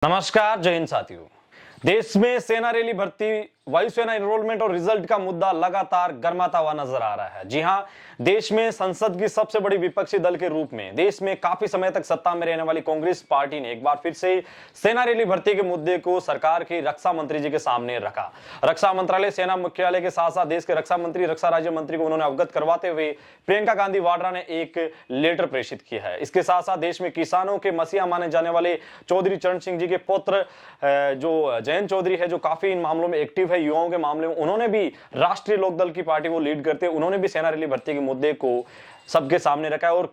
नमस्कार, जय हिंद साथियों। देश में सेना रैली भर्ती, वायुसेना एनरोलमेंट और रिजल्ट का मुद्दा लगातार गर्माता हुआ नजर आ रहा है। जी हां, देश में संसद की सबसे बड़ी विपक्षी दल के रूप में देश में काफी समय तक सत्ता में रहने वाली कांग्रेस पार्टी ने एक बार फिर से सेना रैली भर्ती के मुद्दे को सरकार की रक्षा मंत्री जी के सामने रखा। रक्षा मंत्रालय, सेना मुख्यालय के साथ साथ देश के रक्षा मंत्री, रक्षा राज्य मंत्री को उन्होंने अवगत करवाते हुए प्रियंका गांधी वाड्रा ने एक लेटर प्रेषित किया है। इसके साथ साथ देश में किसानों के मसीहा माने जाने वाले चौधरी चरण सिंह जी के पुत्र जो जयंत चौधरी है, जो काफी इन मामलों में एक्टिव है, युवाओं के मामले में, उन्होंने भी राष्ट्रीय लोकदल की पार्टी को लीड करते उन्होंने भी सेना रैली भर्ती के मुद्दे को सबके सामने रखा है और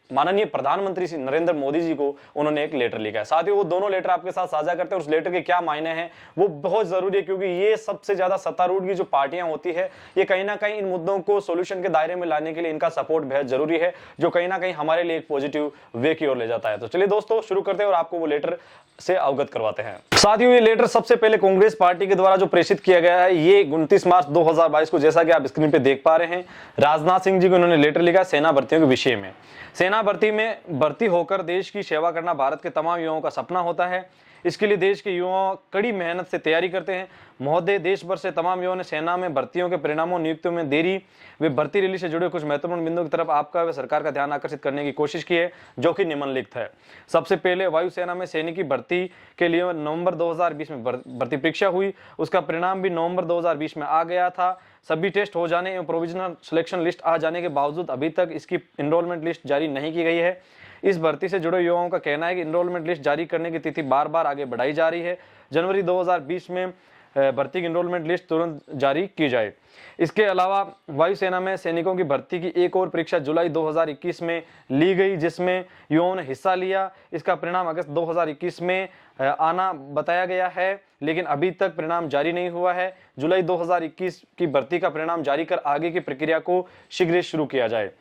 माननीय प्रधानमंत्री श्री नरेंद्र मोदी जी को उन्होंने एक लेटर लिखा है। साथ ही वो दोनों लेटर आपके साथ साझा करते हैं। उस लेटर के क्या मायने हैं वो बहुत जरूरी है, क्योंकि ये सबसे ज्यादा सत्तारूढ़ की जो पार्टियां होती है, ये कहीं ना कहीं इन मुद्दों को सॉल्यूशन के दायरे में लाने के लिए इनका सपोर्ट बेहद जरूरी है, जो कहीं ना कहीं हमारे लिए एक पॉजिटिव वे की ओर ले जाता है। तो चलिए दोस्तों, शुरू करते हैं और आपको वो लेटर से अवगत करवाते हैं। साथियों, ये लेटर सबसे पहले कांग्रेस पार्टी के द्वारा जो प्रेषित किया गया है, ये 29 मार्च 2022 को, जैसा कि आप स्क्रीन पे देख पा रहे हैं, राजनाथ सिंह जी को उन्होंने लेटर लिखा सेना भर्तियों के विषय में। सेना भर्ती में भर्ती होकर देश की सेवा करना भारत के तमाम युवाओं का सपना होता है। इसके लिए देश के युवा कड़ी मेहनत से तैयारी करते हैं। महोदय, देश भर से तमाम युवाओं ने सेना में भर्तियों के परिणामों, नियुक्तियों में देरी वे भर्ती रैली से जुड़े कुछ महत्वपूर्ण बिंदुओं की तरफ आपका व सरकार का ध्यान आकर्षित करने की कोशिश की है, जो कि निम्नलिखित है। सबसे पहले, वायुसेना में सैनिकी भर्ती के लिए नवंबर 2020 में भर्ती परीक्षा हुई। उसका परिणाम भी नवंबर 2020 में आ गया था। सभी टेस्ट हो जाने एवं प्रोविजनल सिलेक्शन लिस्ट आ जाने के बावजूद अभी तक इसकी एनरोलमेंट लिस्ट जारी नहीं की गई है। इस भर्ती से जुड़े युवाओं का कहना है कि एनरोलमेंट लिस्ट जारी करने की तिथि बार बार आगे बढ़ाई जा रही है। जनवरी 2020 में भर्ती की एनरोलमेंट लिस्ट तुरंत जारी की जाए। इसके अलावा वायुसेना में सैनिकों की भर्ती की एक और परीक्षा जुलाई 2021 में ली गई, जिसमें युवाओं ने हिस्सा लिया। इसका परिणाम अगस्त 2021 में आना बताया गया है, लेकिन अभी तक परिणाम जारी नहीं हुआ है। जुलाई 2021 की भर्ती का परिणाम जारी कर आगे की प्रक्रिया को शीघ्र शुरू किया जाए।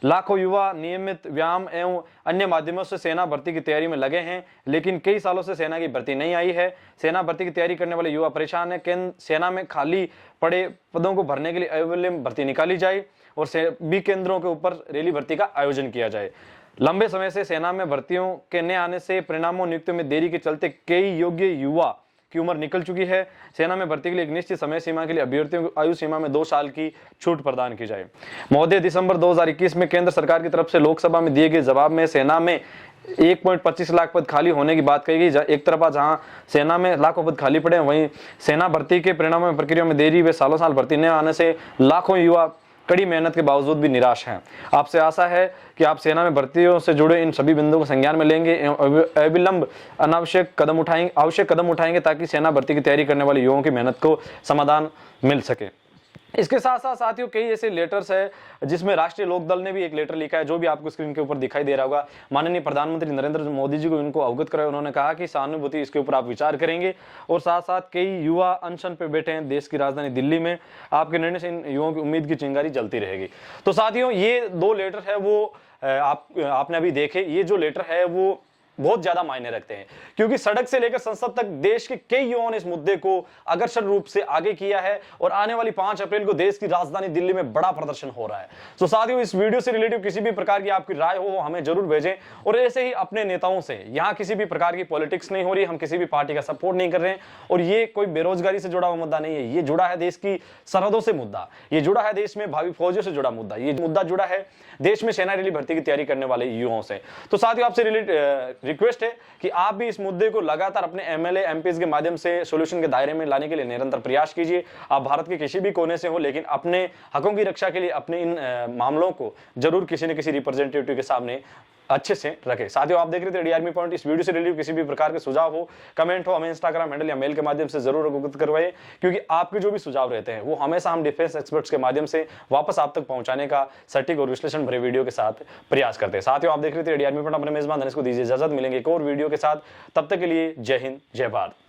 लाखों युवा नियमित व्यायाम एवं अन्य माध्यमों से सेना भर्ती की तैयारी में लगे हैं, लेकिन कई सालों से सेना की भर्ती नहीं आई है। सेना भर्ती की तैयारी करने वाले युवा परेशान है। केंद्र सेना में खाली पड़े पदों को भरने के लिए अविलंब भर्ती निकाली जाए और सभी केंद्रों के ऊपर रैली भर्ती का आयोजन किया जाए। लंबे समय से सेना में भर्तियों के न आने से परिणामों, नियुक्तियों में देरी के चलते कई योग्य युवा की उम्र निकल चुकी है। सेना में भर्ती के लिए एक निश्चित समय सीमा के लिए अभ्यर्थियों की आयु सीमा में 2 साल की छूट प्रदान की जाए। महोदय, दिसंबर 2021 में केंद्र सरकार की तरफ से लोकसभा में दिए गए जवाब में सेना में 1.25 लाख पद खाली होने की बात कही गई। एक तरफा जहां सेना में लाखों पद खाली पड़े, वहीं सेना भर्ती के परिणामों में प्रक्रिया में देरी व सालों साल भर्ती न आने से लाखों युवा कड़ी मेहनत के बावजूद भी निराश हैं। आपसे आशा है कि आप सेना में भर्तियों से जुड़े इन सभी बिंदुओं को संज्ञान में लेंगे एवं अविलंब आवश्यक कदम उठाएंगे ताकि सेना भर्ती की तैयारी करने वाले युवाओं की मेहनत को समाधान मिल सके। इसके साथ साथ साथियों, कई ऐसे लेटर्स है जिसमें राष्ट्रीय लोकदल ने भी एक लेटर लिखा है, जो भी आपको स्क्रीन के ऊपर दिखाई दे रहा होगा। माननीय प्रधानमंत्री नरेंद्र मोदी जी को इनको अवगत कराया। उन्होंने कहा कि सहानुभूति इसके ऊपर आप विचार करेंगे और साथ साथ कई युवा अनशन पे बैठे हैं देश की राजधानी दिल्ली में। आपके निर्णय से इन युवाओं की उम्मीद की चिंगारी जलती रहेगी। तो साथियों, ये 2 लेटर है वो आपने अभी देखे। ये जो लेटर है वो बहुत ज्यादा मायने रखते हैं, क्योंकि सड़क से लेकर संसद तक देश के कई युवाओं ने इस मुद्दे को आकर्षक रूप से आगे किया है और आने वाली 5 अप्रैल को देश की राजधानी दिल्ली में बड़ा प्रदर्शन हो रहा है। तो साथियों, इस वीडियो से रिलेटिव किसी भी प्रकार की आपकी राय हो वो हमें जरूर भेजें और ऐसे ही अपने नेताओं से। यहाँ किसी भी प्रकार की पॉलिटिक्स नहीं हो रही, हम किसी भी पार्टी का सपोर्ट नहीं कर रहे हैं और ये कोई बेरोजगारी से जुड़ा हुआ मुद्दा नहीं है। ये जुड़ा है देश की सरहदों से मुद्दा, ये जुड़ा है देश में भावी फौजियों से जुड़ा मुद्दा, ये मुद्दा जुड़ा है देश में सेना रैली भर्ती की तैयारी करने वाले युवाओं से। तो साथियों, आपसे रिक्वेस्ट है कि आप भी इस मुद्दे को लगातार अपने एमएलए एमपीज के माध्यम से सॉल्यूशन के दायरे में लाने के लिए निरंतर प्रयास कीजिए। आप भारत के किसी भी कोने से हो, लेकिन अपने हकों की रक्षा के लिए अपने इन मामलों को जरूर किसी न किसी रिप्रेजेंटेटिव के सामने अच्छे से रखें। साथियों, आप देख रहे थे रेडी आर्मी पॉइंट। इस वीडियो से रिलेटेड किसी भी प्रकार के सुझाव हो, कमेंट हो, हमें इंस्टाग्राम हैंडल या मेल के माध्यम से जरूर अवगत करवाइए, क्योंकि आपके जो भी सुझाव रहते हैं वो हमेशा हम डिफेंस एक्सपर्ट्स के माध्यम से वापस आप तक पहुंचाने का सटीक और विश्लेषण भरे वीडियो के साथ प्रयास करते हैं। साथियों, आप देख रहे थे रेडी आर्मी पॉइंट। अपने मेजबान धनेश को दीजिए इजाजत, मिलेंगे एक और वीडियो के साथ। तब तक के लिए जय हिंद, जय भारत।